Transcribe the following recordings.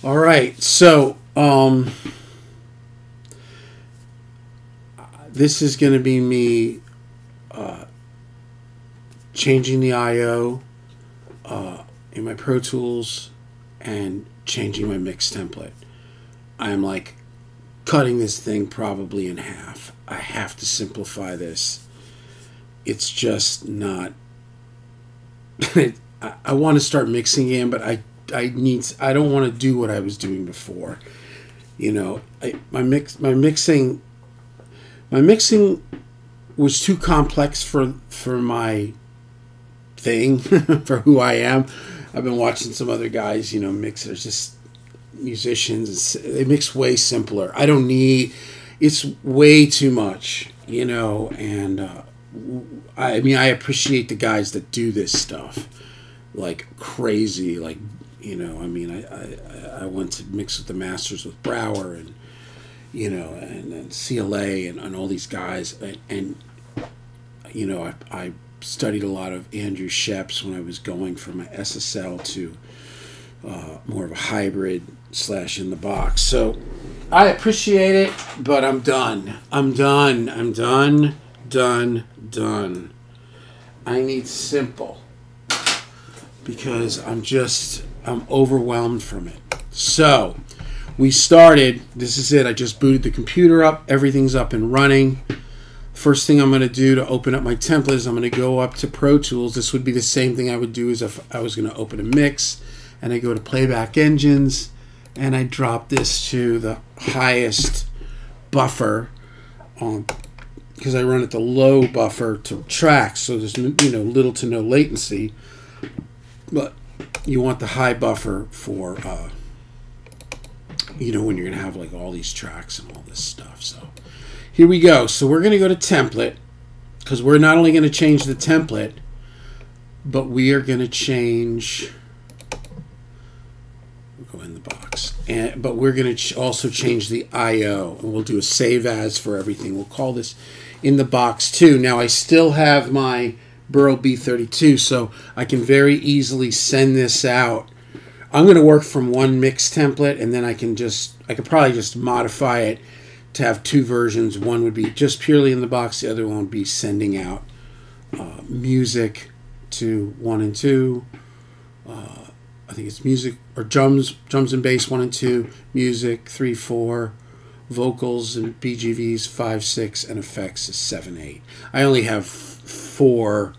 All right, so this is going to be me changing the I/O in my Pro Tools and changing my mix template. I'm like cutting this thing probably in half. I have to simplify this. It's just not. I want to start mixing again, but I don't want to do what I was doing before. You know, my mixing was too complex for my thing, for who I am. I've been watching some other guys, you know, mix. They're just musicians. They mix way simpler. I don't need. It's way too much, you know. And I mean, I appreciate the guys that do this stuff like crazy. Like, you know, I mean, I went to mix with the masters with Brower and, you know, and CLA and all these guys. And you know, I studied a lot of Andrew Sheps when I was going from my SSL to more of a hybrid / in the box. So I appreciate it, but I'm done. I'm done. I need simple because I'm overwhelmed from it. So we started. This is it. I just booted the computer up. Everything's up and running. First thing I'm going to do to open up my template is I'm going to go up to Pro Tools. This would be the same thing I would do as if I was going to open a mix. And I go to Playback Engines, and I drop this to the highest buffer because I run at the low buffer to tracks, so there's, you know, little to no latency. But you want the high buffer for, you know, when you're going to have like all these tracks and all this stuff. So here we go. So we're going to go to template because we're not only going to change the template, but we are going to change. We'll go in the box, but we're going to also change the I/O, and we'll do a save as for everything. We'll call this in the box too. Now I still have my Burrow B32, so I can very easily send this out. I'm going to work from one mix template, and then I could probably just modify it to have two versions. One would be just purely in the box. The other one would be sending out music to 1 and 2. I think it's music or drums and bass 1 and 2, music 3, 4, vocals and BGVs 5, 6, and effects is 7, 8. I only have 4.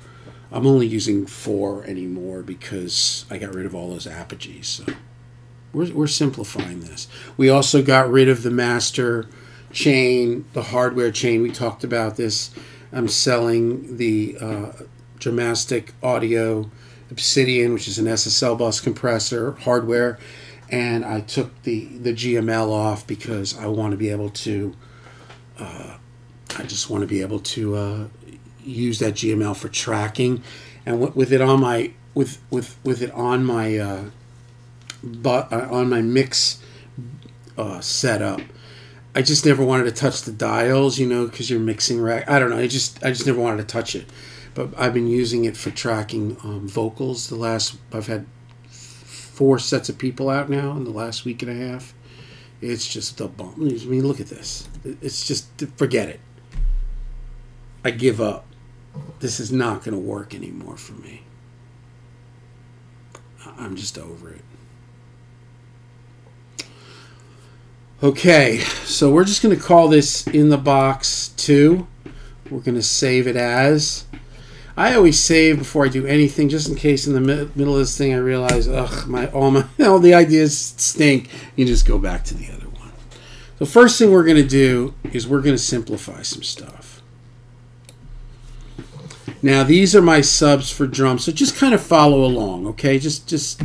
I'm only using 4 anymore because I got rid of all those apogees. So we're simplifying this. We also got rid of the master chain, the hardware chain. We talked about this. I'm selling the Dramastic Audio Obsidian, which is an SSL bus compressor hardware, and I took the GML off because I want to be able to. I just want to be able to use that GML for tracking, and with it on my with it on my on my mix setup. I just never wanted to touch the dials, you know, because you're mixing rack. I don't know. I just never wanted to touch it. But I've been using it for tracking vocals. I've had 4 sets of people out now in the last week and a half. It's just a bump. I mean, look at this. It's just, forget it. I give up. This is not going to work anymore for me. I'm just over it. Okay, so we're just going to call this in the box 2. We're going to save it as. I always save before I do anything, just in case in the middle of this thing I realize, all the ideas stink. You just go back to the other one. The first thing we're going to do is we're going to simplify some stuff. Now these are my subs for drums, so just kind of follow along, okay? Just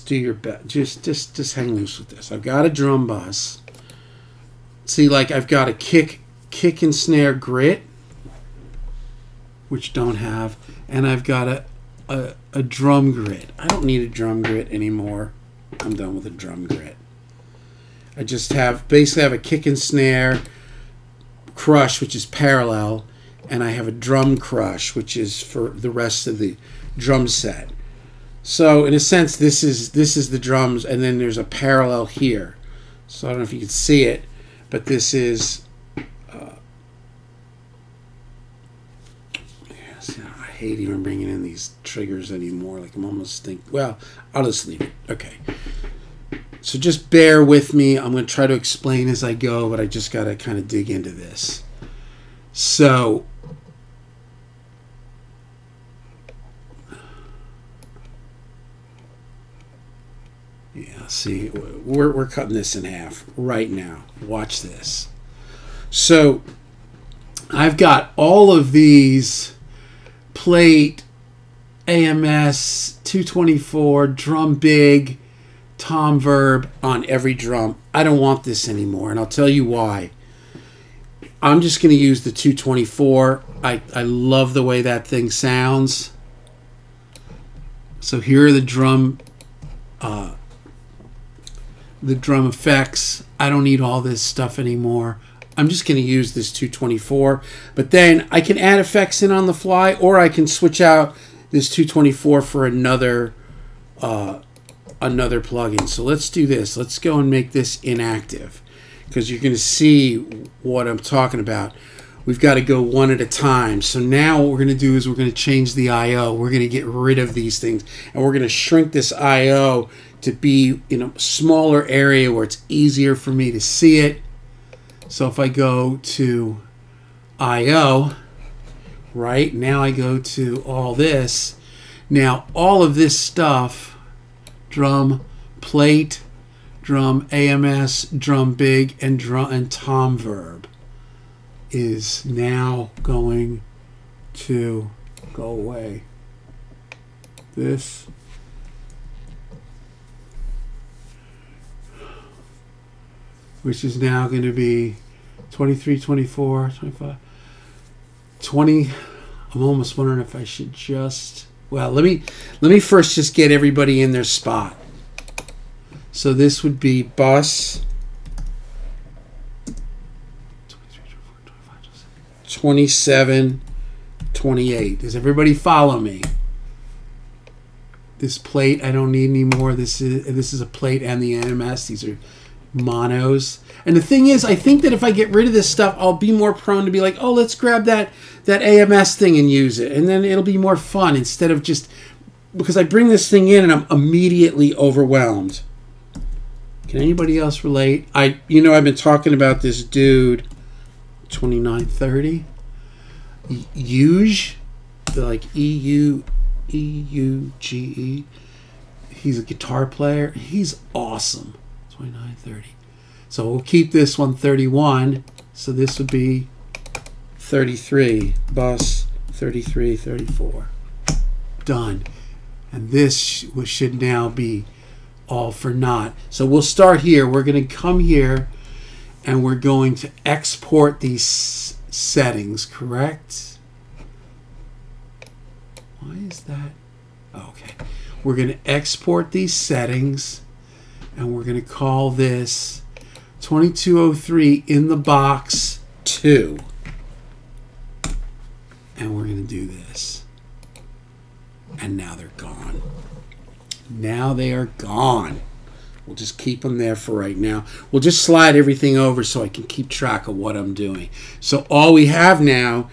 do your best. Just hang loose with this. I've got a drum bus. See, like I've got a kick and snare grit, which don't have, and I've got a drum grit. I don't need a drum grit anymore. I'm done with a drum grit. I just basically have a kick and snare crush, which is parallel, and I have a drum crush, which is for the rest of the drum set. So in a sense, this is the drums, and then there's a parallel here. So I don't know if you can see it, but this is. I hate even bringing in these triggers anymore. Like I'm almost well, I'll just leave it. Okay. So just bear with me. I'm going to try to explain as I go, but I just got to kind of dig into this. So yeah, see, we're cutting this in half right now. Watch this. So I've got all of these plate, AMS, 224, drum big, tom verb on every drum. I don't want this anymore, and I'll tell you why. I'm just going to use the 224. I love the way that thing sounds. So here are the drum effects. I don't need all this stuff anymore. I'm just going to use this 224, but then I can add effects in on the fly, or I can switch out this 224 for another plugin. So let's do this. Let's go and make this inactive, because you're going to see what I'm talking about. We've got to go one at a time. So now what we're going to do is we're going to change the I/O. We're going to get rid of these things, and we're going to shrink this I/O to be in a smaller area where it's easier for me to see it. So if I go to I/O, right, now I go to all this. Now all of this stuff, drum plate, drum AMS, drum big, and tom verb, is now going to go away. This. Which is now going to be 23, 24, 25, 20. I'm almost wondering if I should just... Well, let me first just get everybody in their spot. So this would be bus 27, 28. Does everybody follow me? This plate I don't need anymore. This is a plate and the AMS. These are monos. And the thing is, I think that if I get rid of this stuff, I'll be more prone to be like, oh, let's grab that AMS thing and use it, and then it'll be more fun, instead of just, because I bring this thing in and I'm immediately overwhelmed. Can anybody else relate? I've been talking about this dude, 2930, Euge, like E-U-G-E. He's a guitar player. He's awesome. 2930. So we'll keep this one 31. So this would be 33. Bus 33, 34. Done. And this should now be all for naught. So we'll start here. We're going to come here and we're going to export these settings, correct? Why is that? Oh, okay. We're going to export these settings, and we're going to call this 2203 in the box 2. And we're going to do this. And now they're gone. Now they are gone. We'll just keep them there for right now. We'll just slide everything over so I can keep track of what I'm doing. So all we have now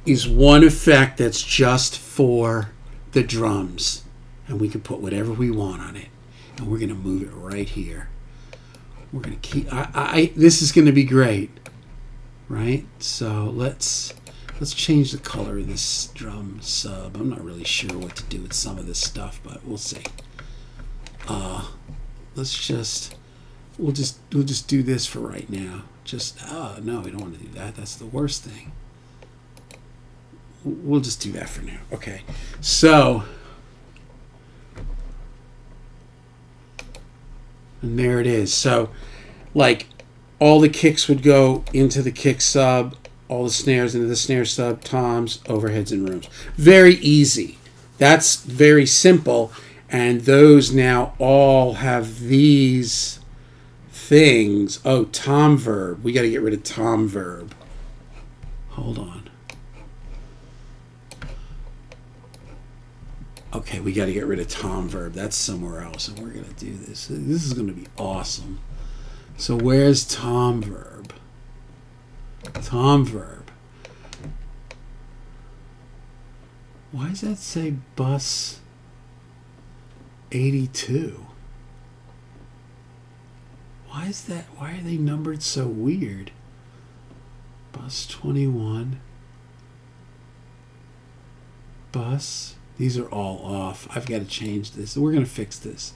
is one effect that's just for the drums. And we can put whatever we want on it. And we're going to move it right here. We're going to keep... this is going to be great. Right? So let's change the color of this drum sub. I'm not really sure what to do with some of this stuff, but we'll see. We'll just do this for right now. No, we don't want to do that. That's the worst thing. We'll just do that for now. Okay. So, and there it is. So, like, all the kicks would go into the kick sub, all the snares into the snare sub, toms, overheads, and rooms. Very easy. That's very simple. And those now all have these things. Oh, tom verb. We got to get rid of tom verb. Hold on. Okay, we got to get rid of Tom verb. That's somewhere else, and we're going to do this. This is going to be awesome. So where's Tom verb? Tom verb. Why does that say bus 82? Why is that? Why are they numbered so weird? Bus 21. Bus. These are all off. I've got to change this. We're going to fix this.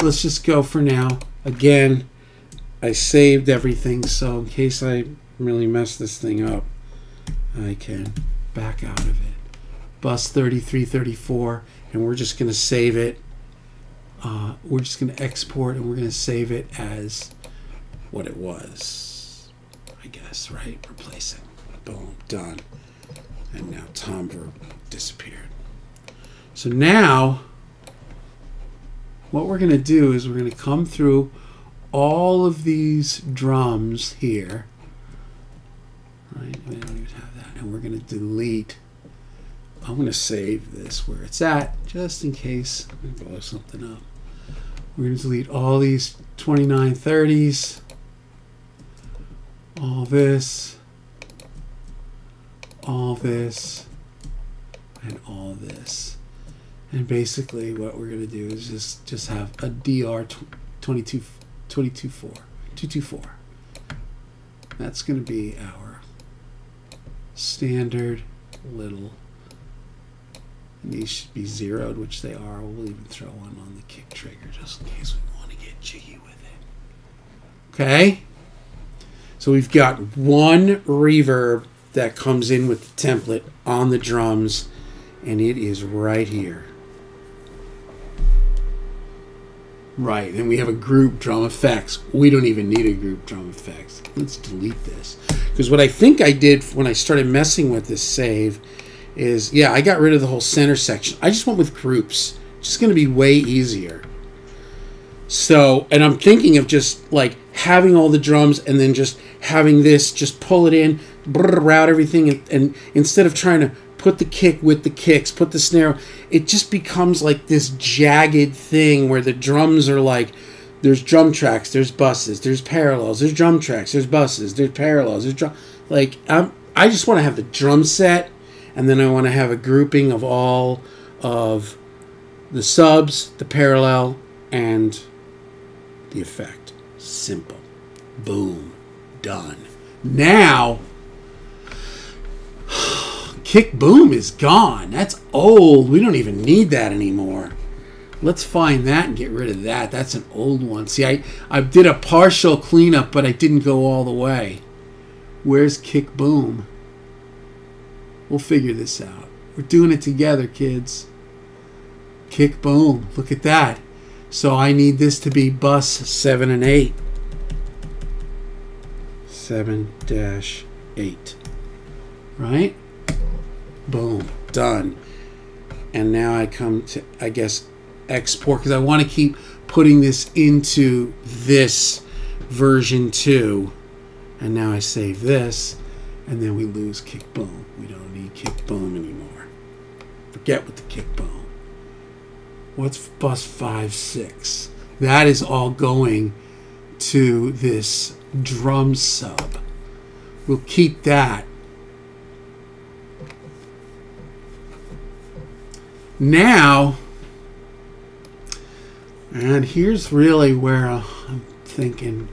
Let's just go for now. Again, I saved everything, so in case I really mess this thing up, I can back out of it. Bus 3334, and we're just going to save it. We're just going to export, and we're going to save it as what it was, I guess, right? Replacing. Boom. Done. And now Tom verb disappeared. So now, what we're going to do is we're going to come through all of these drums here. Right? We don't even have that. And we're going to delete. I'm going to save this where it's at, just in case I blow something up. We're going to delete all these 2930s, all this, and all this. And basically what we're going to do is just have a DR 224. That's going to be our standard little, and these should be zeroed, which they are. We'll even throw one on the kick trigger just in case we want to get jiggy with it. Okay? So we've got one reverb that comes in with the template on the drums, and it is right here. Right, and we have a group drum effects. We don't even need a group drum effects. Let's delete this. Because what I think I did when I started messing with this save is, yeah, I got rid of the whole center section. I just went with groups. It's just going to be way easier. So, and I'm thinking of just like having all the drums and then just having this, just pull it in, route everything, and instead of trying to put the kick with the kicks, put the snare, it just becomes like this jagged thing where the drums are like, there's drum tracks, there's buses, there's parallels, there's drum tracks, there's buses, there's parallels, there's drum, like, I just want to have the drum set, and then I want to have a grouping of all of the subs, the parallel, and the effect. Simple. Boom. Done. Now, kick boom is gone. That's old. We don't even need that anymore. Let's find that and get rid of that. That's an old one. See, I did a partial cleanup, but I didn't go all the way. Where's kick boom? We'll figure this out. We're doing it together, kids. Kick boom. Look at that. So I need this to be bus 7 and 8. 7-8. Right? Boom. Done. And now I come to, I guess, export, because I want to keep putting this into this version 2. And now I save this, and then we lose kick boom. We don't need kick boom anymore. Forget with the kick boom. What's bus 5, 6? That is all going to this drum sub. We'll keep that. Now, and here's really where I'm thinking.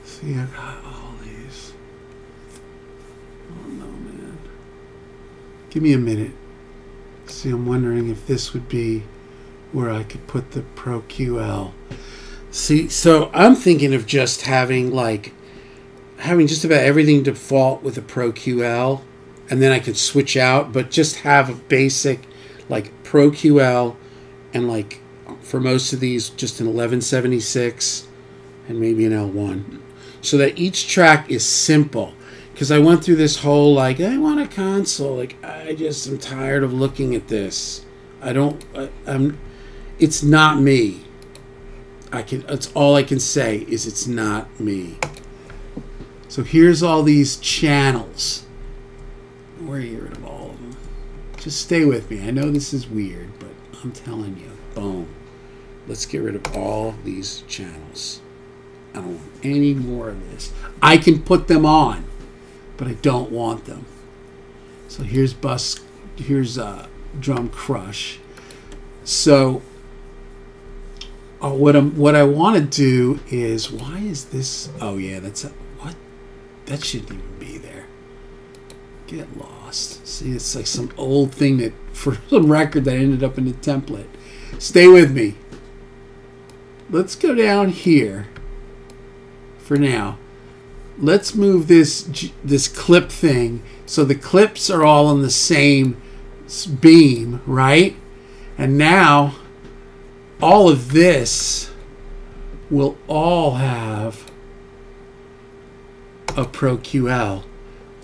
See, I got all these. Oh no, man. Give me a minute. See, I'm wondering if this would be where I could put the ProQL. See, so I'm thinking of just having just about everything default with a ProQL, and then I could switch out, but just have a basic like ProQL, and like for most of these just an 1176 and maybe an L1, so that each track is simple. Because I went through this whole like, I want a console, like I just am tired of looking at this. It's not me. It's all I can say is it's not me. So here's all these channels. We're getting rid of all of them. Just stay with me. I know this is weird, but I'm telling you. Boom. Let's get rid of all these channels. I don't want any more of this. I can put them on, but I don't want them. So here's drum crush. So what I want to do is, why is this? Oh yeah, what? That shouldn't even be there. Get lost. See, it's like some old thing that, for some record, that ended up in the template. Stay with me. Let's go down here. For now, let's move this clip thing so the clips are all on the same beam, right? And now all of this will all have a ProQL,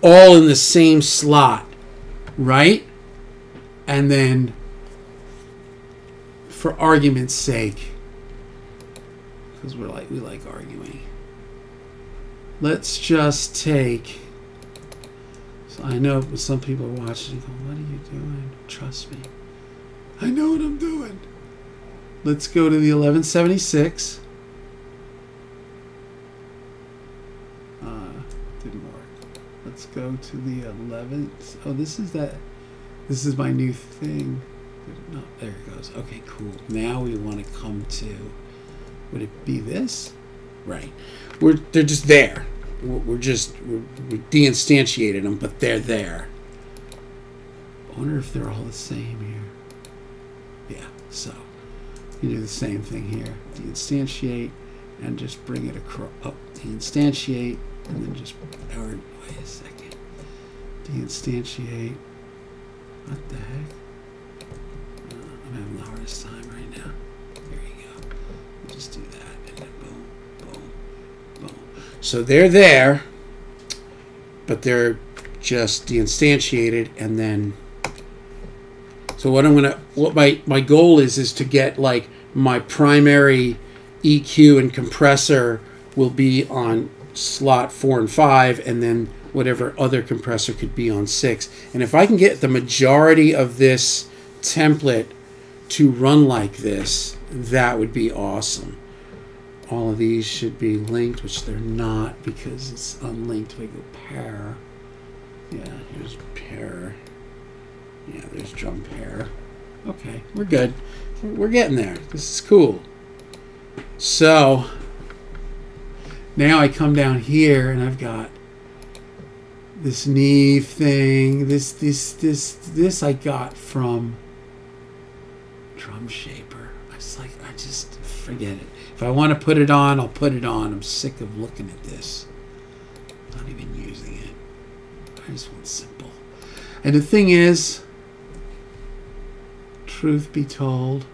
all in the same slot, right? And then, for argument's sake, because we like arguing, let's just take. So I know some people are watching and go, "What are you doing?" Trust me, I know what I'm doing. Let's go to the 1176. Didn't work. Let's go to the 11th. Oh, this is my new thing. No, there it goes. Okay, cool. Now we want to come to, would it be this? Right. They're just there. We de-instantiated them, but they're there. I wonder if they're all the same here. Yeah, so you do the same thing here. De-instantiate and just bring it across. Oh, de-instantiate and then just, or wait a second. De-instantiate. What the heck? I'm having the hardest time right now. There you go. Just do that and then boom, boom, boom. So they're there, but they're just de-instantiated, and then. So what my goal is to get, like, my primary EQ and compressor will be on slot 4 and 5, and then whatever other compressor could be on 6. And if I can get the majority of this template to run like this, that would be awesome. All of these should be linked, which they're not because it's unlinked. We go pair. Yeah, here's pair. Yeah, there's drum pair. Okay, we're good. We're getting there. This is cool. So now I come down here and I've got this Neve thing. This I got from Drum Shaper. I just forget it. If I want to put it on, I'll put it on. I'm sick of looking at this. Not even using it. I just want simple. And the thing is, truth be told,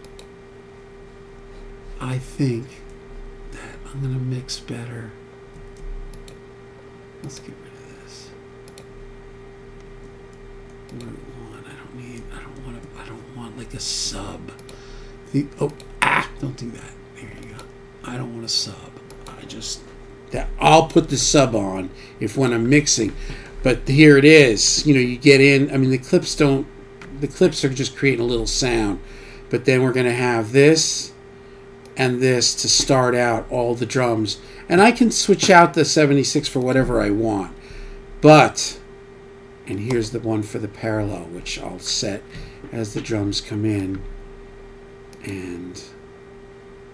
I think that I'm going to mix better. Let's get rid of this. Root 1. I don't want like a sub. Don't do that. There you go. I don't want a sub. I'll put the sub on when I'm mixing. But here it is. You know, you get in. I mean, the clips are just creating a little sound. But then we're going to have this and this to start out all the drums. And I can switch out the 76 for whatever I want. But, and here's the one for the parallel, which I'll set as the drums come in. And,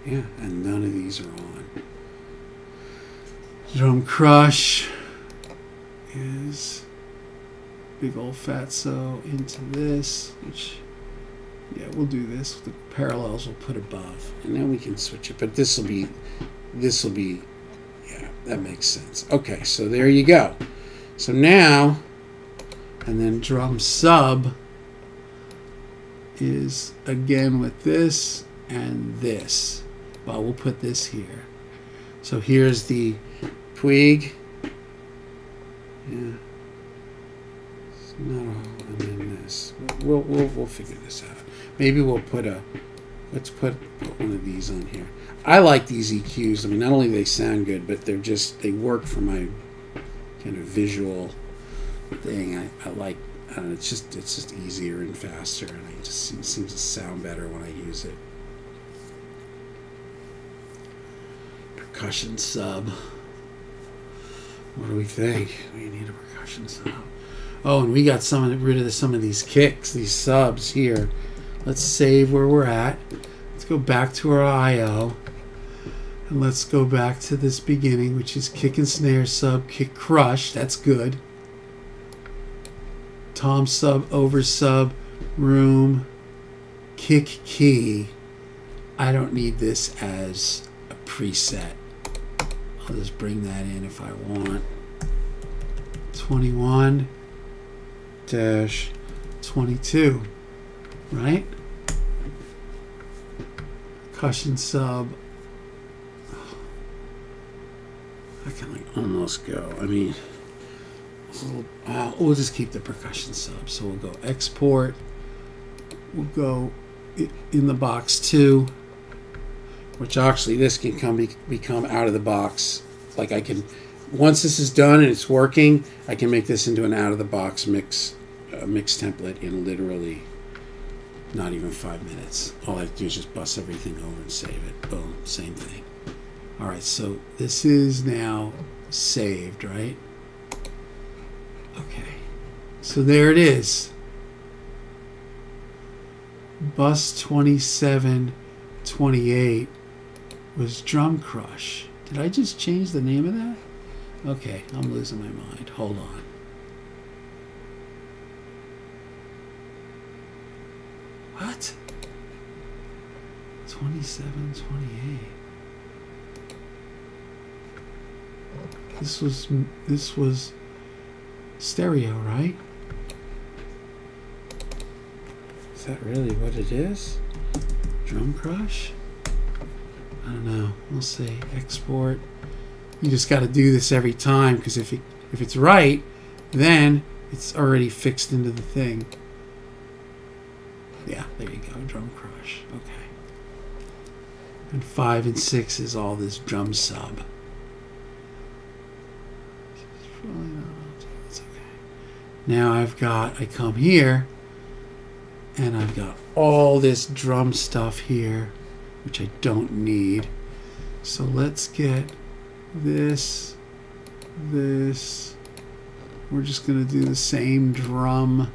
yeah, and none of these are on. Drum crush is big old fatso into this, which, yeah, we'll do this. The parallels we'll put above, and then we can switch it. But this will be, yeah, that makes sense. Okay, so there you go. So now, and then drum sub is again with this and this. Well, we'll put this here. So here's the Puig. Yeah. No, and then this. We'll figure this out. Maybe we'll put let's put one of these on here. I like these EQs. I mean, not only do they sound good, but they work for my kind of visual thing. I like. I don't know, it's just easier and faster, and it just seems to sound better when I use it. Percussion sub. What do we think? We need a percussion sub. Oh, and we got rid of some of these kicks, these subs here. Let's save where we're at. Let's go back to our I/O. And let's go back to this beginning, which is kick and snare sub, kick crush. That's good. Tom sub, over sub, room, kick key. I don't need this as a preset. I'll just bring that in if I want. 21-22, right? Percussion sub. I can like almost go. I mean, we'll just keep the percussion sub. So we'll go export. We'll go in the box 2, which actually this can become out of the box. Like I can, once this is done and it's working, I can make this into an out of the box mix template in literally not even 5 minutes. All I have to do is just bust everything over and save it. Boom, same thing. All right, so this is now saved, right? Okay, so there it is. Bus 2728 was Drum Crush. Did I just change the name of that? Okay, I'm losing my mind. Hold on. What? 2728. This was stereo, right? Is that really what it is? Drum Crush? I don't know. We'll say export. You just got to do this every time, because if it's right, then it's already fixed into the thing. Yeah, there you go. Drum Crush. Okay. And 5 and 6 is all this drum sub. It's okay. Now I come here, and I've got all this drum stuff here, which I don't need. So let's get this. We're just going to do the same drum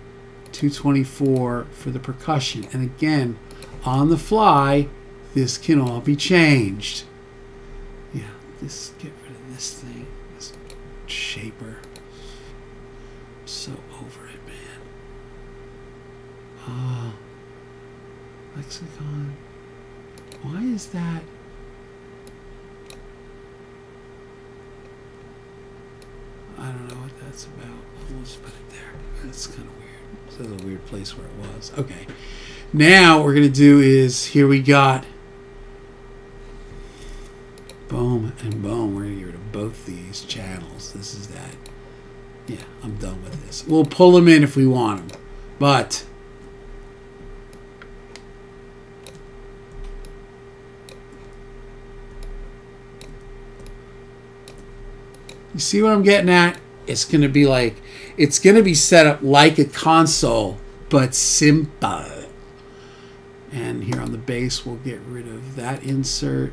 224 for the percussion. And again, on the fly, this can all be changed. Yeah, get rid of this thing, this shaper. I'm so over it, man. Lexicon. Why is that? I don't know what that's about. We'll just put it there. That's kind of weird. This is a weird place where it was. Okay. Now what we're going to do is, here we got boom and boom. We're going to get rid of both these channels. This is that. Yeah, I'm done with this. We'll pull them in if we want them. But you see what I'm getting at? It's going to be like, it's going to be set up like a console, but simple. And here on the bass, we'll get rid of that insert.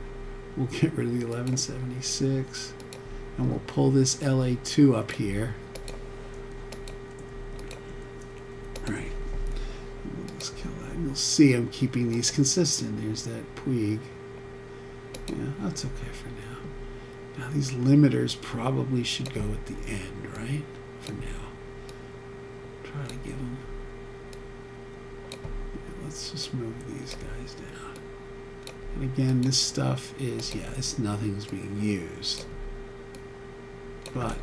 We'll get rid of the 1176. And we'll pull this LA2 up here. All right. We'll just kill that. And you'll see I'm keeping these consistent. There's that Puig. Yeah, that's okay for now. Now these limiters probably should go at the end, right? For now. Try to give them. Yeah, let's just move these guys down. And again, this stuff is, yeah, nothing's being used. But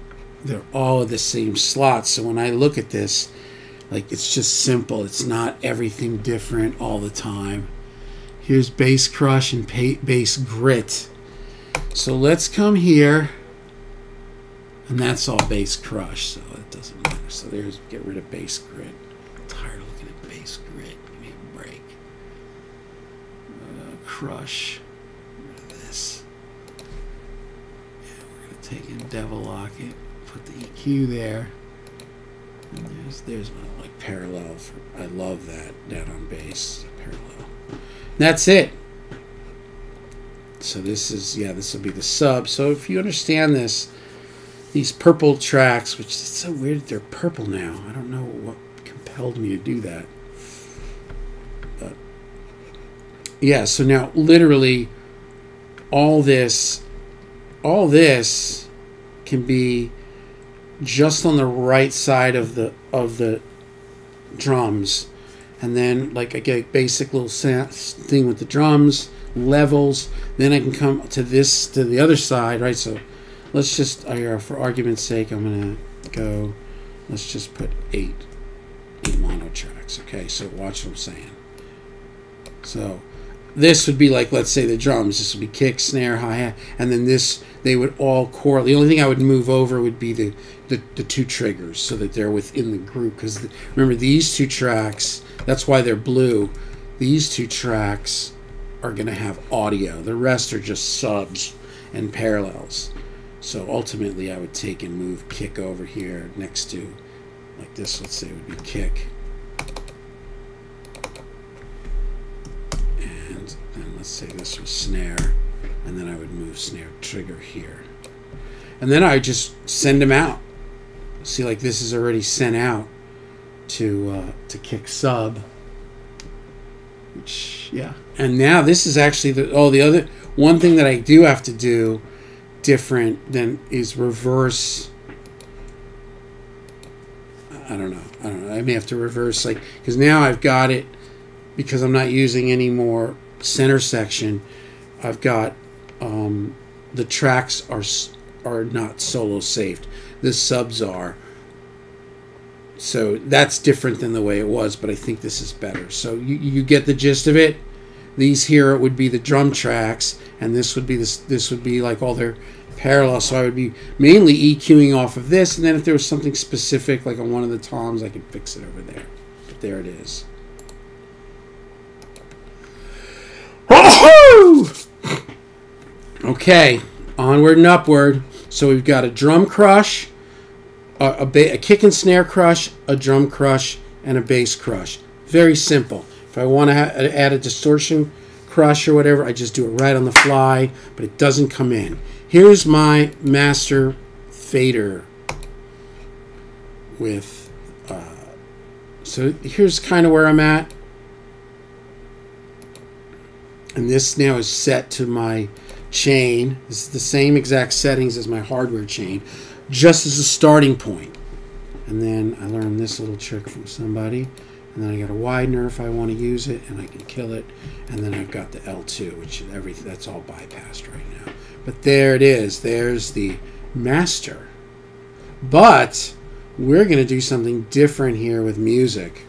they're all the same slots. So when I look at this, like, it's just simple. It's not everything different all the time. Here's bass crush and bass grit. So let's come here, and that's all bass crush, so it doesn't matter. So there's, get rid of bass grit. I'm tired of looking at bass grit. Give me a break. Crush. Get rid of this. Yeah, we're going to take and devil lock it. put the EQ there. And there's my like parallel. I love that down on bass parallel. And that's it. So this is, yeah, this will be the sub. So if you understand this, these purple tracks, which is so weird that they're purple now. I don't know what compelled me to do that. But yeah, so now literally all this can be just on the right side of the drums. And then like I get a basic little thing with the drums, levels, then I can come to this, to the other side, right? So let's just, for argument's sake, I'm gonna go, let's just put eight mono tracks. Okay, so watch what I'm saying. So this would be like, let's say the drums, this would be kick, snare, hi-hat, and then this, they would all correlate. The only thing I would move over would be the two triggers so that they're within the group, because remember these two tracks, that's why they're blue, these two tracks are going to have audio. The rest are just subs and parallels. So ultimately I would take and move kick over here next to, like this, let's say it would be kick. And then let's say this was snare, and then I would move snare trigger here. And then I would just send them out. See, like this is already sent out to kick sub. Which, yeah. And now this is actually the other one thing that I do have to do different than is reverse. I don't know. I may have to reverse, like, because now I've got it, because I'm not using any more center section. I've got the tracks are not solo saved. The subs are. So that's different than the way it was, but I think this is better. So you get the gist of it. These here would be the drum tracks, and this would be like all their parallel. So I would be mainly EQing off of this, and then if there was something specific, like on one of the toms, I could fix it over there. But there it is. Okay, onward and upward. So we've got a drum crush, a kick and snare crush, a drum crush, and a bass crush. Very simple. If I want to add a distortion crush or whatever, I just do it right on the fly, but it doesn't come in. Here's my master fader with, so here's kind of where I'm at. And this now is set to my chain. This is the same exact settings as my hardware chain, just as a starting point. And then I learned this little trick from somebody. And then I got a widener if I want to use it, and I can kill it. And then I've got the L2, which is everything. That's all bypassed right now. But there it is. There's the master. But we're going to do something different here with music.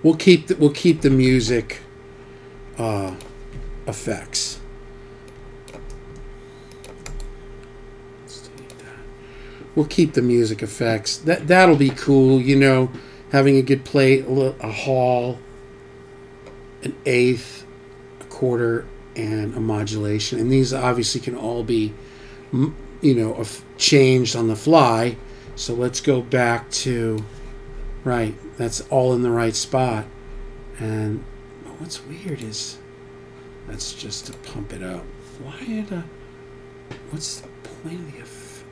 We'll keep the music effects. Let's delete that. We'll keep the music effects. That'll be cool, you know, having a good plate, a hall, an eighth, a quarter, and a modulation. And these obviously can all be, you know, changed on the fly. So let's go back to, right, that's all in the right spot. And what's weird is that's just to pump it up. Why did what's the point of the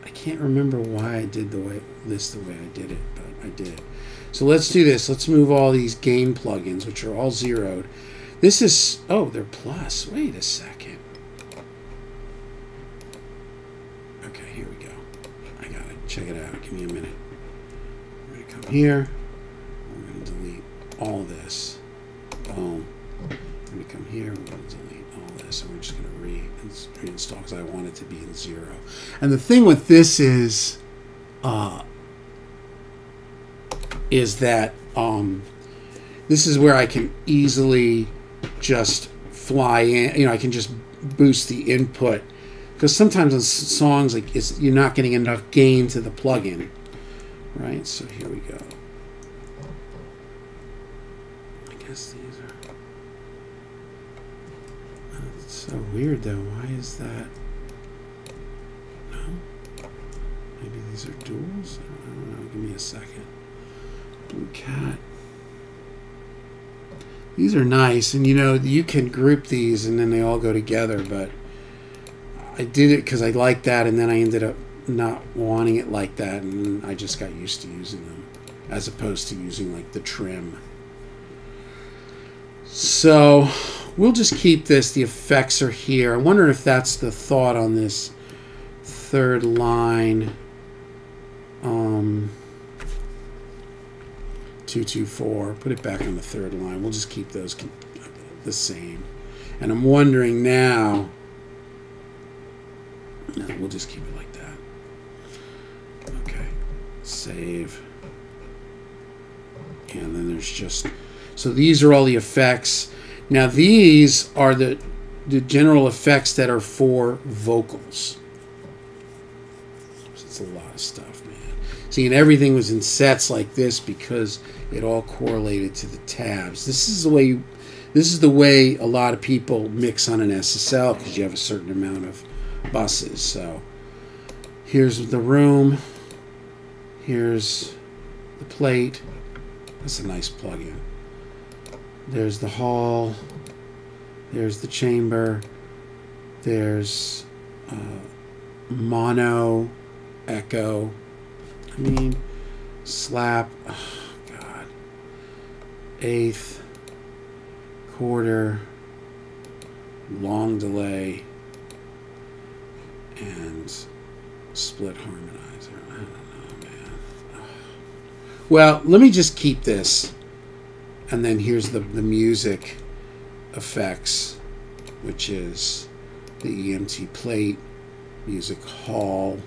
I can't remember why I did the way I did it, but I did. So let's do this. Let's move all these gain plugins, which are all zeroed. This is, oh, they're plus. Wait a second. Okay, here we go. I got it. Check it out. Give me a minute. We're going to come here. We're going to delete all this. Boom. We're going to come here. We're going to delete all this. And we're just going to reinstall because I want it to be in 0. And the thing with this is that this is where I can easily just fly in. You know, I can just boost the input, because sometimes on songs like you're not getting enough gain to the plugin, right? So here we go. guess these are... It's so weird though. Why is that? No? Maybe these are duals? I don't know. Give me a second. Blue cat. These are nice, and you know, you can group these and then they all go together, but I did it because I liked that, and then I ended up not wanting it like that, and I just got used to using them as opposed to using like the trim. So we'll just keep this. The effects are here. I wonder if that's the thought on this third line. 224. Put it back on the third line. We'll just keep those the same. And I'm wondering now. No, we'll just keep it like that. Okay. Save. And then there's just... So these are all the effects. Now these are the general effects that are for vocals. It's a lot of stuff, man. See, and everything was in sets like this because it all correlated to the tabs. This is the way a lot of people mix on an SSL because you have a certain amount of buses. So here's the room. Here's the plate. That's a nice plugin. There's the hall. There's the chamber. There's mono, echo. I mean, slap. Oh, God. Eighth, quarter, long delay, and split harmonizer. I don't know, man. Oh. Well, let me just keep this. And then here's the music effects, which is the EMT plate, music hall,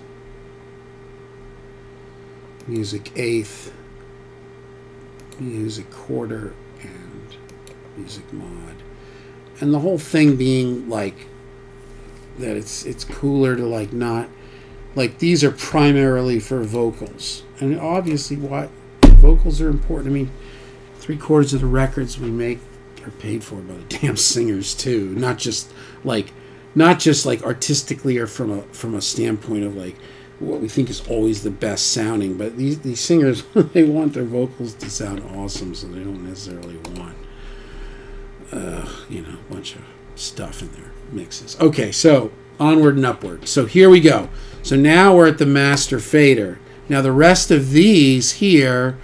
music eighth, music quarter, and music mod. And the whole thing being like that it's cooler to like not like these are primarily for vocals. And obviously why vocals are important. I mean, 3/4 of the records we make are paid for by the damn singers too, not just like artistically or from a standpoint of like what we think is always the best sounding, but these singers they want their vocals to sound awesome, so they don't necessarily want you know, a bunch of stuff in their mixes. Okay, so onward and upward. So here we go. So now we're at the master fader. Now the rest of these here,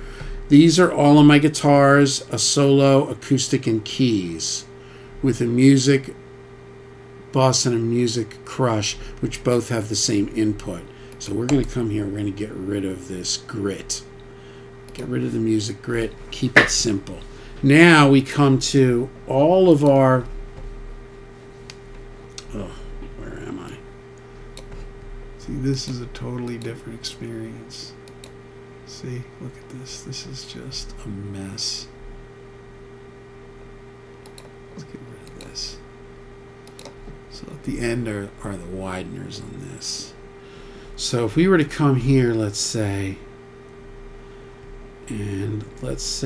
these are all on my guitars, a solo, acoustic, and keys, with a music bus and a music crush, which both have the same input. So we're going to come here, we're going to get rid of this grit. Get rid of the music grit, keep it simple. Now we come to all of our... Oh, where am I? See, this is a totally different experience. See, look at this. This is just a mess. Let's get rid of this. So at the end are the wideners on this. So if we were to come here, let's say, and let's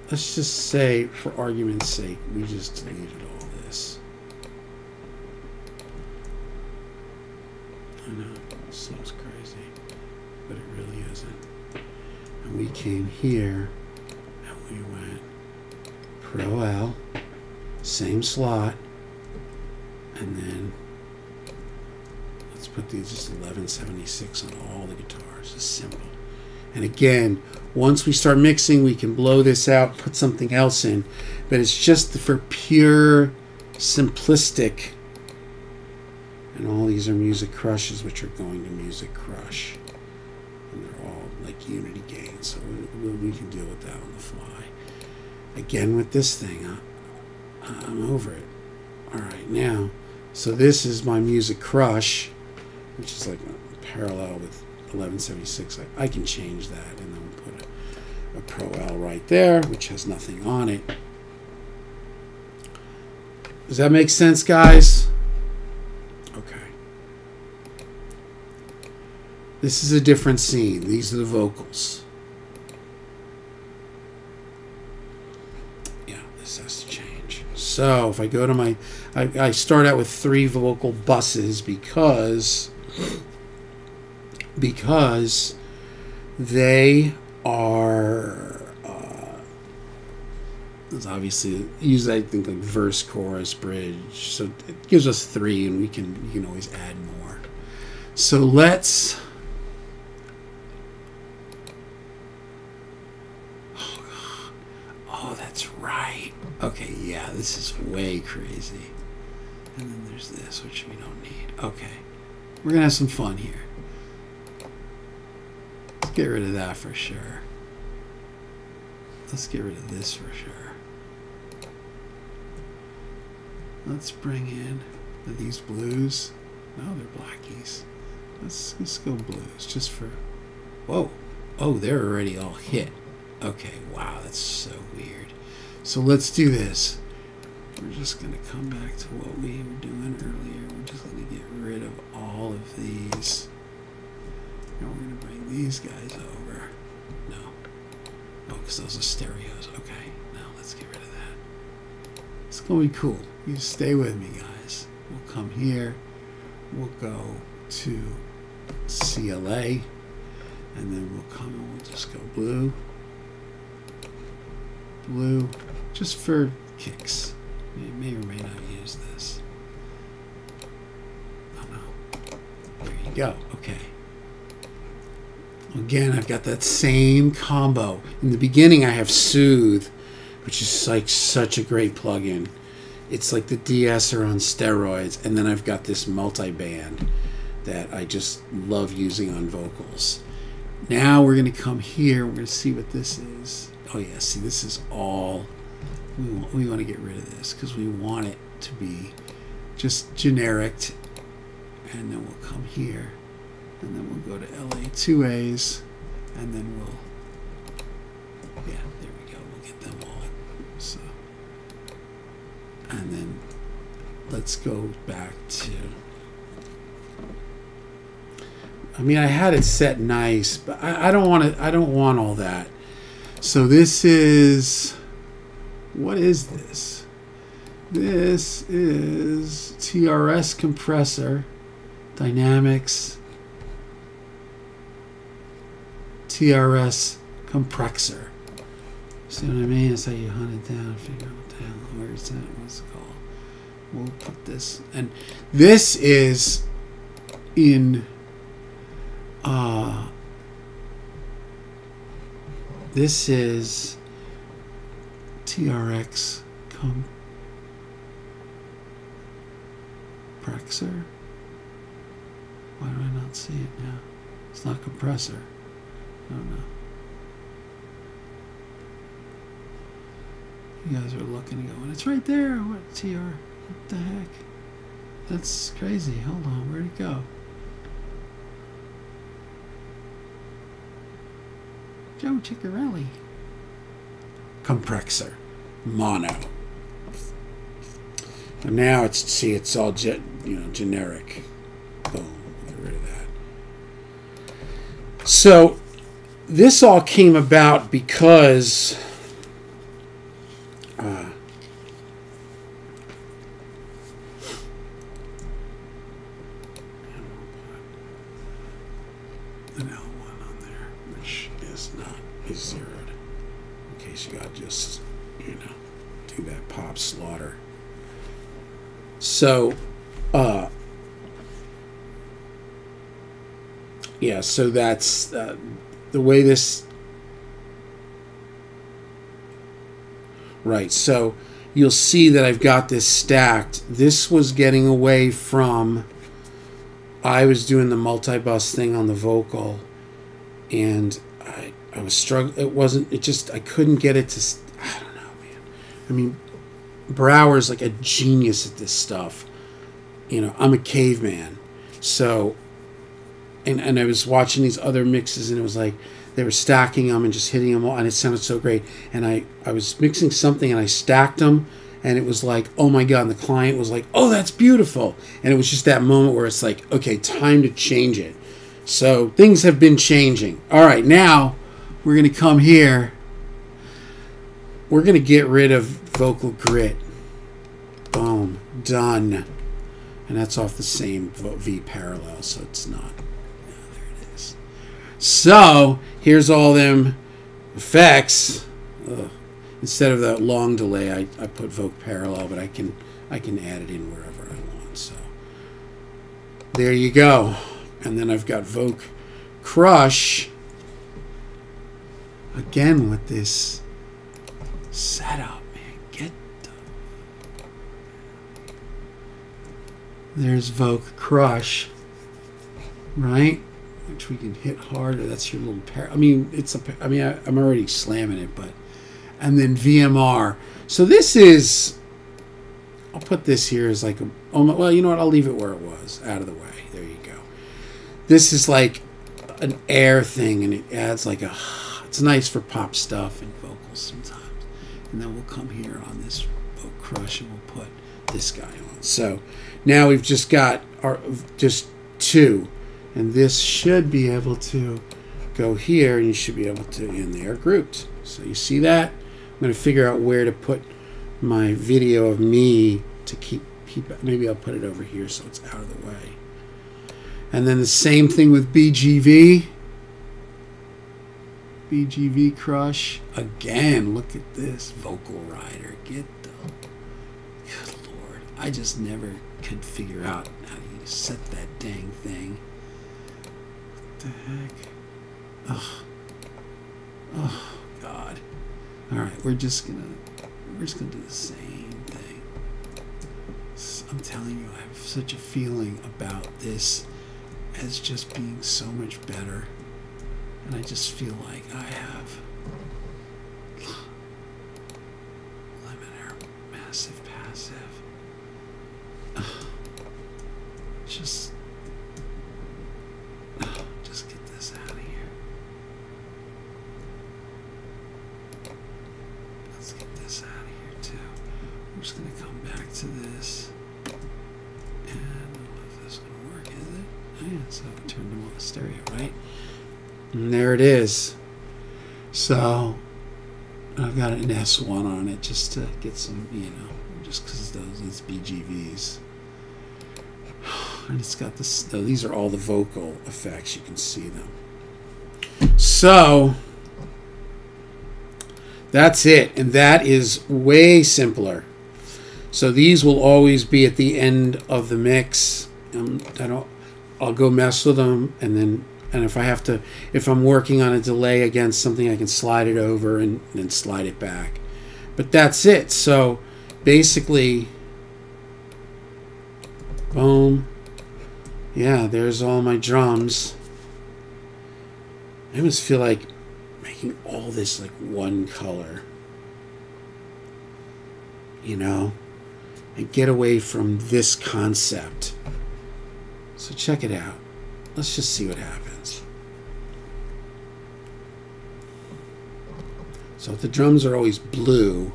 just say, for argument's sake, we just deleted all this. I know, it sounds crazy, but it really isn't. And we came here, and we went Pro L, same slot, and then let's put these just 1176 on all the guitars. It's simple. And again, once we start mixing, we can blow this out, put something else in. But it's just for pure simplistic. And all these are music crushes, which are going to music crush. And they're all like unity gains. So we can deal with that on the fly. Again, with this thing, I'm over it. All right, now, so this is my music crush, which is like a parallel with 1176. I can change that, and then we'll put a Pro L right there, which has nothing on it. Does that make sense, guys? Okay. This is a different scene. These are the vocals. So if I go to my, I start out with 3 vocal buses because they are, it's obviously use, I think, like verse, chorus, bridge. So it gives us 3, and you can always add more. So let's. Oh, that's right. Okay, yeah, this is way crazy. And then there's this, which we don't need. Okay, we're gonna have some fun here. Let's get rid of that for sure. Let's get rid of this for sure. Let's bring in these blues. No, they're blackies. Let's go blues just for. Whoa! Oh, they're already all hit. Okay, wow, that's so weird. So let's do this. We're just going to come back to what we were doing earlier. We're just going to get rid of all of these. And we're going to bring these guys over. No. Oh, because those are stereos. Okay, now let's get rid of that. It's going to be cool. You stay with me, guys. We'll come here. We'll go to CLA. And then we'll come and we'll just go blue. Blue, just for kicks. You may or may not use this. Oh no. There you go. Okay. Again, I've got that same combo. In the beginning, I have Soothe, which is like such a great plugin. It's like the de-esser on steroids. And then I've got this multi-band that I just love using on vocals. Now we're going to come here. We're going to see what this is. Oh yeah, see, this is all, we want to get rid of this because we want it to be just generic. And then we'll come here, and then we'll go to LA 2As, and then we'll, yeah, there we go, we'll get them all. So, and then let's go back to, I mean, I had it set nice, but I don't want it, I don't want all that. So this is, what is this? This is TRS compressor, dynamics, TRS compressor. See what I mean? It's how you hunt it down, figure out what the hell, where is that, what's it called? We'll put this, and this is in, this is TRX compressor. Why do I not see it now? It's not compressor. I don't know. You guys are looking and going, it's right there. What TR? What the heck? That's crazy. Hold on, where'd it go? Joe Ciccarelli. Compressor. Mono. And now it's, see, it's all generic. Boom. Get rid of that. So this all came about because an L1 on there, which is not zeroed. In case you got just, do that pop slaughter. So, yeah, so that's the way this, right, so you'll see that I've got this stacked. This was getting away from, I was doing the multi-bus thing on the vocal, and I was struggling. I couldn't get it to, I don't know, man. I mean, Brower's like a genius at this stuff. I'm a caveman. So, and I was watching these other mixes, and it was like they were stacking them and just hitting them all, and it sounded so great. And I was mixing something, and I stacked them, and it was like, oh my God, and the client was like, oh, that's beautiful. And it was just that moment where it's like, okay, time to change it. So things have been changing. All right, now we're going to come here. We're going to get rid of vocal grit. Done. And that's off the same V parallel, so it's not. Yeah, there it is. So here's all them effects. Ugh. Instead of that long delay, I put Vogue parallel, but I can add it in wherever I want. So there you go. And then I've got Vogue Crush again with this setup, man. Get the... There's Vogue Crush, right? Which we can hit harder. That's your little pair. I mean, I'm already slamming it, but. And then VMR. So this is, I'll put this here as like a, well, you know what? I'll leave it where it was, out of the way. There you go. This is like an air thing, and it adds like a, it's nice for pop stuff and vocals sometimes. And then we'll come here on this Vogue Crush and we'll put this guy on. So now we've just got our, just two, and this should be able to go here, and you should be able to, and they are grouped. So you see that? I'm going to figure out where to put my video of me to keep maybe I'll put it over here so it's out of the way. And then the same thing with BGV. BGV Crush. Again, look at this Vocal Rider. Get the... Good Lord. I just never could figure out how to set that dang thing. What the heck? Ugh. Oh, God. All right, we're just gonna do the same thing. I'm telling you, I have such a feeling about this as just being so much better, and I just feel like I have limiter, massive, passive. Just get this out of here. Let's get this out of here too. I'm just going to come back to this. And I don't know if this is going to work, is it? Oh, yeah, so I turned them on the stereo, right? And there it is. So I've got an S1 on it just to get some, you know, just because it's BGVs. And it's got this, these are all the vocal effects, you can see them. So that's it, and that is way simpler. So these will always be at the end of the mix. I'll go mess with them, and if I have to, if I'm working on a delay against something, I can slide it over and then slide it back. But that's it. So basically, boom. Yeah, there's all my drums. I almost feel like making all this like one color, you know, and get away from this concept. So check it out. Let's just see what happens. So if the drums are always blue,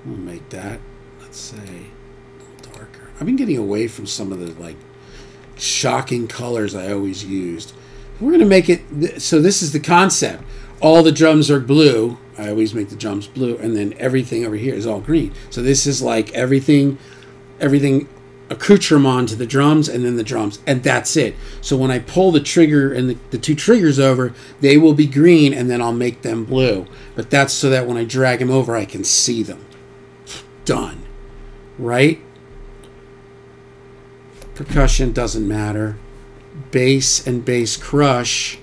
we'll make that, let's say, a little darker. I've been getting away from some of the like shocking colors I always used. We're going to make it, so this is the concept. All the drums are blue. I always make the drums blue, and then everything over here is all green. So this is like everything accoutrement to the drums, and then the drums, and that's it. So when I pull the trigger and the two triggers over, they will be green, and then I'll make them blue. But that's so that when I drag them over, I can see them. Done. Right? Percussion doesn't matter. Bass and bass crush,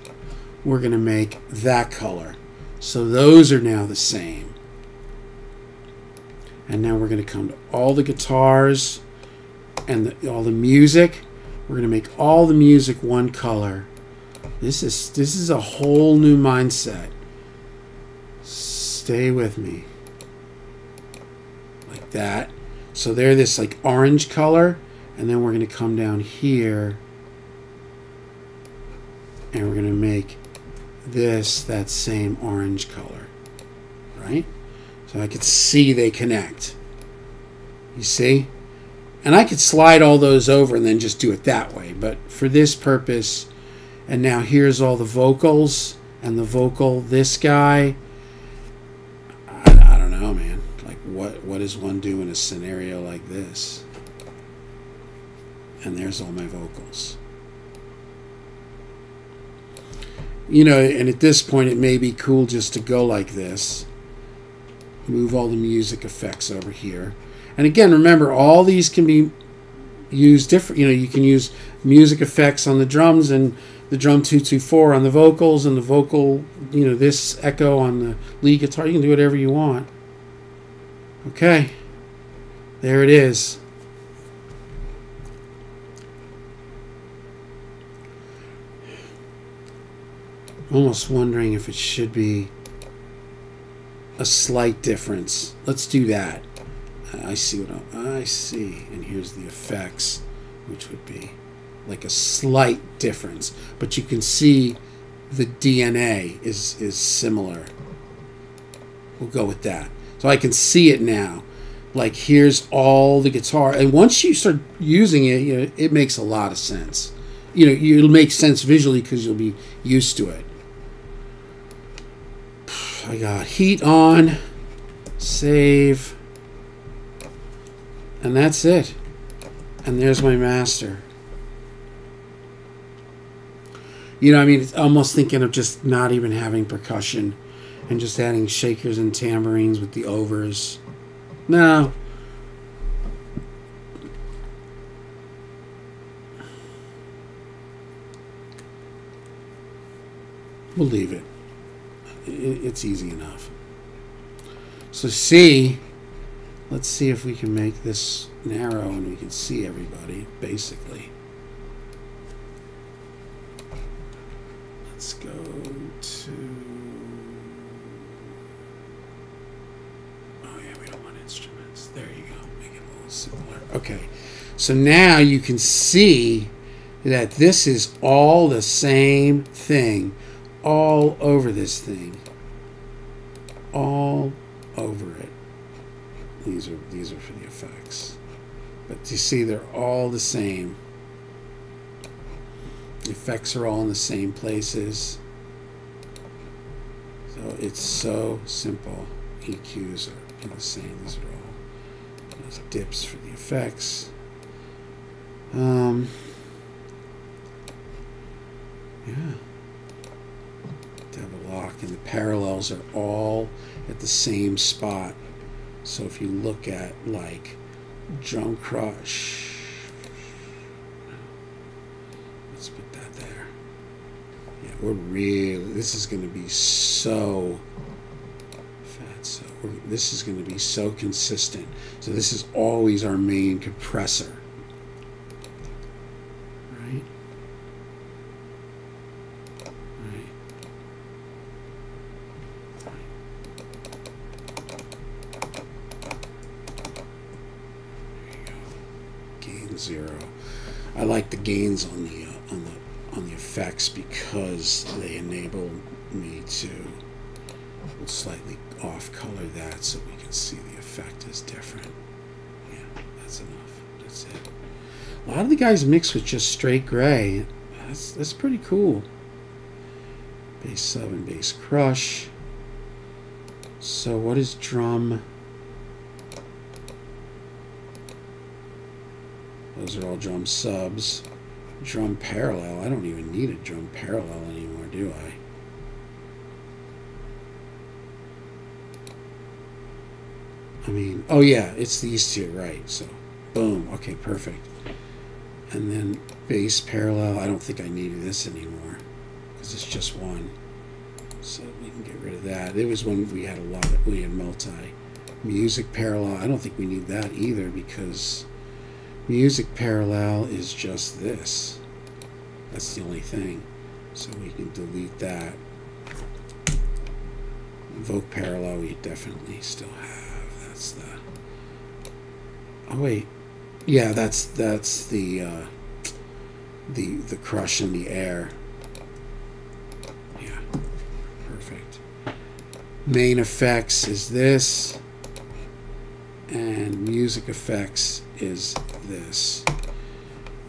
we're going to make that color. So those are now the same. And now we're going to come to all the guitars and all the music. We're going to make all the music one color. This is a whole new mindset. Stay with me. Like that. So they're this like orange color, and then we're going to come down here and we're going to make this that same orange color, right? So I could see they connect. You see? And I could slide all those over and then just do it that way. But for this purpose, and now here's all the vocals and the vocal, this guy, I don't know, man. Like what does one do in a scenario like this? And there's all my vocals. You know, and at this point it may be cool just to go like this. Move all the music effects over here. And again, remember, all these can be used different. You know, you can use music effects on the drums and the drum 224 on the vocals and the vocal, you know, this echo on the lead guitar. You can do whatever you want. Okay. There it is. I'm almost wondering if it should be a slight difference. Let's do that. I see what I see. And here's the effects, which would be like a slight difference. But you can see the DNA is similar. We'll go with that. So I can see it now. Like, here's all the guitar. And once you start using it, you know, it makes a lot of sense. You know, it'll make sense visually because you'll be used to it. I got heat on, save, and that's it. And there's my master. You know, I mean, it's almost thinking of just not even having percussion and just adding shakers and tambourines with the overs. No. We'll leave it. It's easy enough. So C, let's see if we can make this narrow and we can see everybody, basically. Let's go to... Oh yeah, we don't want instruments. There you go. Make it a little simpler. Okay. So now you can see that this is all the same thing. All over this thing, all over it. These are for the effects, but you see they're all the same. The effects are all in the same places, so it's so simple. EQs are in the same. These are all those dips for the effects. Yeah. Have a lock, and the parallels are all at the same spot. So if you look at like Drum Crush, let's put that there. Yeah, we're really, this is going to be so fat. So this is going to be so consistent. So this is always our main compressor. Zero. I like the gains on the effects because they enable me to slightly off color that so we can see the effect is different. Yeah, that's enough. That's it. A lot of the guys mix with just straight gray. That's pretty cool. Bass sub and bass crush. So what is drum? Those are all drum subs. Drum parallel. I don't even need a drum parallel anymore, do I? I mean, oh yeah, it's these two, right? So, boom. Okay, perfect. And then bass parallel. I don't think I need this anymore because it's just one. So we can get rid of that. It was when we had we had multi. Music parallel. I don't think we need that either because music parallel is just this. That's the only thing. So we can delete that. Voc parallel we definitely still have. That's the... Oh wait. Yeah, that's the crush in the air. Yeah. Perfect. Main effects is this. And music effects is this,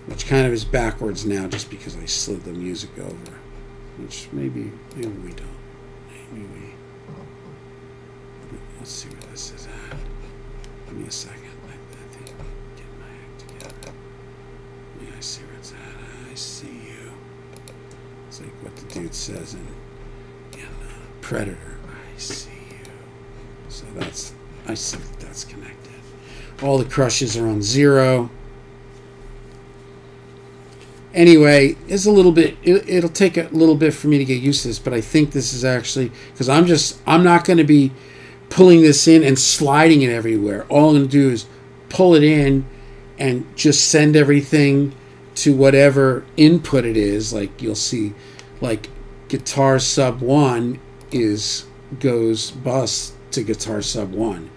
which kind of is backwards now just because I slid the music over, which maybe we don't. Maybe we, let's see where this is at. Give me a second. I think I'm getting my act together. Yeah, I see where it's at. I see you. It's like what the dude says in Predator. I see you. So that's, I see that that's connected. All the crushes are on 0. Anyway, it's a little bit, it'll take a little bit for me to get used to this, but I think this is actually, because I'm not going to be pulling this in and sliding it everywhere. All I'm going to do is pull it in and just send everything to whatever input it is. Like you'll see, like guitar sub 1 goes bus to guitar sub 1.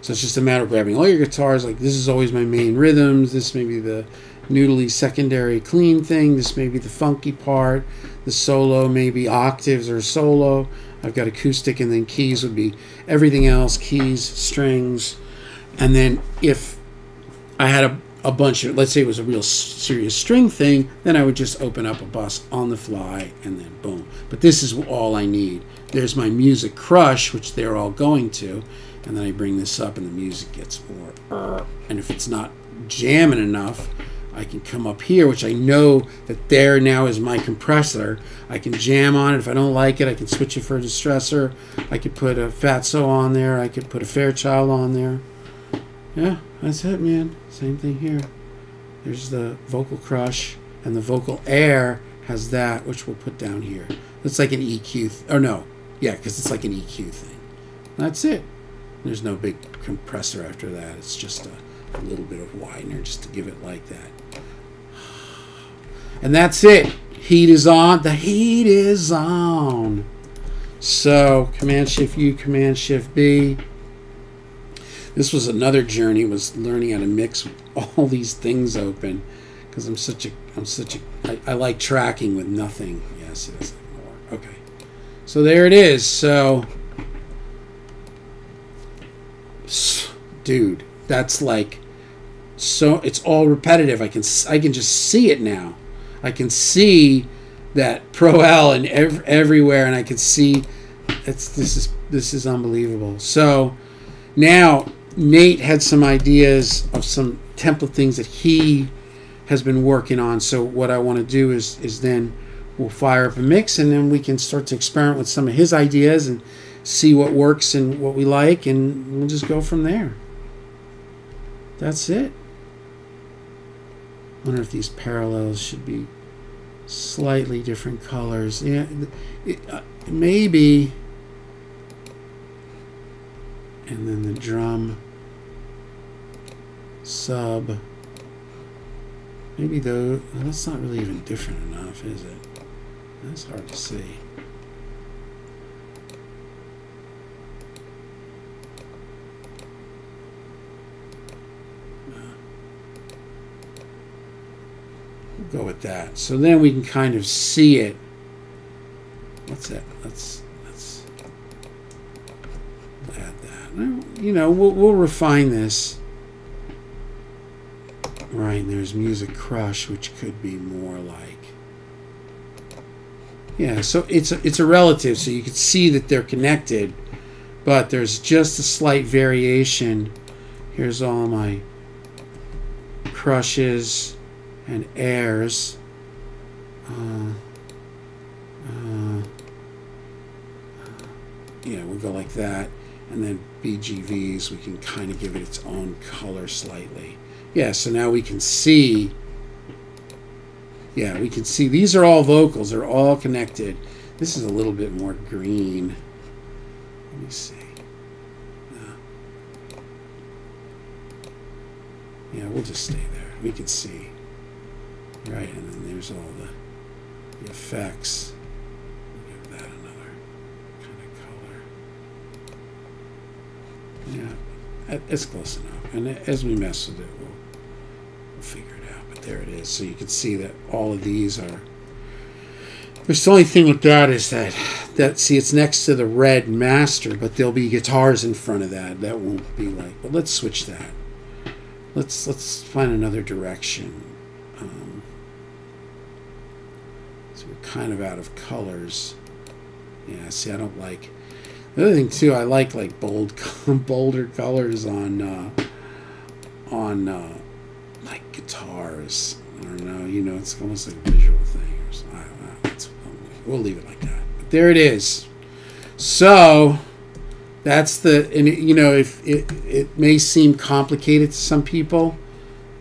So it's just a matter of grabbing all your guitars. Like this is always my main rhythms. This may be the noodly secondary clean thing. This may be the funky part. The solo may be octaves or solo. I've got acoustic, and then keys would be everything else, keys, strings. And then if I had a bunch of, let's say it was a real serious string thing, then I would just open up a bus on the fly and then boom. But this is all I need. There's my music crush, which they're all going to, and then I bring this up and the music gets more. And if it's not jamming enough, I can come up here, which I know that there now is my compressor. I can jam on it. If I don't like it, I can switch it for a distressor. I could put a Fatso on there. I could put a Fairchild on there. Yeah, that's it, man. Same thing here. There's the vocal crush, and the vocal air has that, which we'll put down here. It's like an EQ, or no, yeah, because it's like an EQ thing. That's it. There's no big compressor after that. It's just a little bit of widener just to give it like that. And that's it. Heat is on. The heat is on. So Command Shift U, Command Shift B. This was another journey, was learning how to mix with all these things open, because I like tracking with nothing. Yes, it doesn't work. Okay. So there it is. So dude, that's like, so it's all repetitive. I can just see it now. I can see that Pro L and everywhere, and I can see this is unbelievable. So now Nate had some ideas of some template things that he has been working on. So what I want to do is then we'll fire up a mix, and then we can start to experiment with some of his ideas and see what works and what we like, and we'll just go from there. That's it. I wonder if these parallels should be slightly different colors. Yeah, maybe. And then the drum sub. Maybe though, that's not really even different enough, is it? That's hard to see. Go with that. So then we can kind of see it. What's that? Let's add that. You know, we'll refine this. Right, and there's Music Crush, which could be more like, yeah. So it's a relative, so you can see that they're connected, but there's just a slight variation. Here's all my crushes and airs. Yeah, we'll go like that, and then BGVs, we can kind of give it its own color slightly. Yeah, so now we can see. Yeah, we can see these are all vocals. They're all connected. This is a little bit more green. Let me see. Yeah, we'll just stay there. We can see. Right, and then there's all the effects. We'll give that another kind of color. Yeah, it's close enough. And as we mess with it, we'll figure it out. But there it is. So you can see that all of these are. The only thing with that is that see, it's next to the red master, but there'll be guitars in front of that. That won't be like. But let's switch that. Let's find another direction. So we're kind of out of colors. Yeah, see, I don't like. The other thing too, I like bolder colors on on like guitars. I don't know. You know, it's almost like a visual thing or something. I don't know. We'll leave it like that. But there it is. So that's the, and it, you know, if it may seem complicated to some people,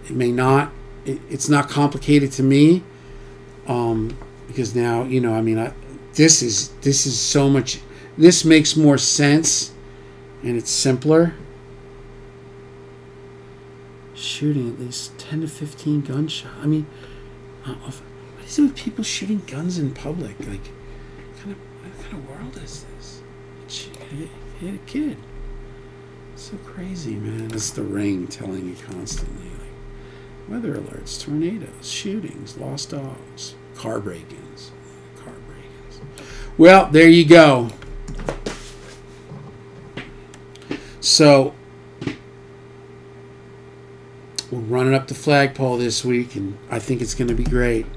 it may not. It's not complicated to me, because now, you know, I mean, this is so much. This makes more sense, and it's simpler. Shooting at least 10 to 15 gunshots. I mean, what is it with people shooting guns in public? Like, what kind of world is this? Hit a kid. It's so crazy, man. It's the ring telling you constantly. Like, weather alerts, tornadoes, shootings, lost dogs, car break-ins. Well, there you go. So we're running up the flagpole this week, and I think it's going to be great.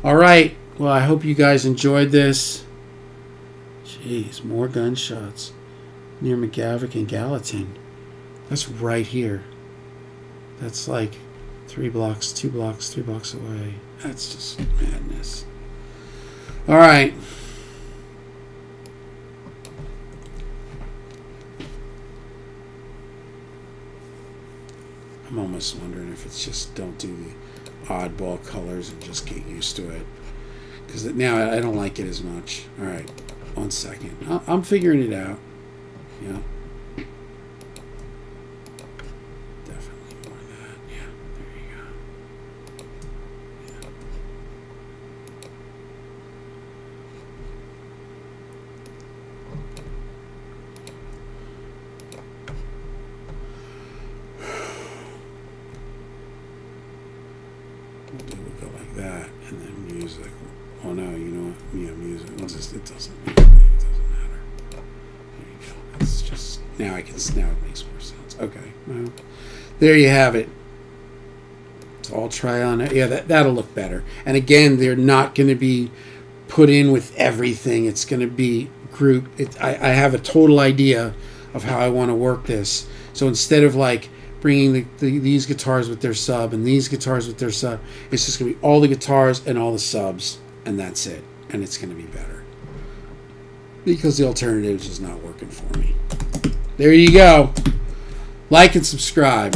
All right. Well, I hope you guys enjoyed this. Jeez, more gunshots near McGavick and Gallatin. That's right here. That's like 3 blocks, 2 blocks, 3 blocks away. That's just madness. All right. I'm almost wondering if it's just don't do the oddball colors and just get used to it. Because now I don't like it as much. All right. 1 second. I'm figuring it out. Yeah. Definitely more of that. Yeah. There you go. Yeah. We'll go like that, and then music. Oh no, you know what? Yeah, music. It doesn't matter. It doesn't matter. There you go. It's just now it makes more sense. Okay, well, there you have it. So I'll try on it. Yeah, that'll look better. And again, they're not going to be put in with everything. It's going to be grouped. I have a total idea of how I want to work this. So instead of like bringing these guitars with their sub and these guitars with their sub, it's just going to be all the guitars and all the subs, and that's it. And it's going to be better because the alternative is not working for me. There you go. Like and subscribe.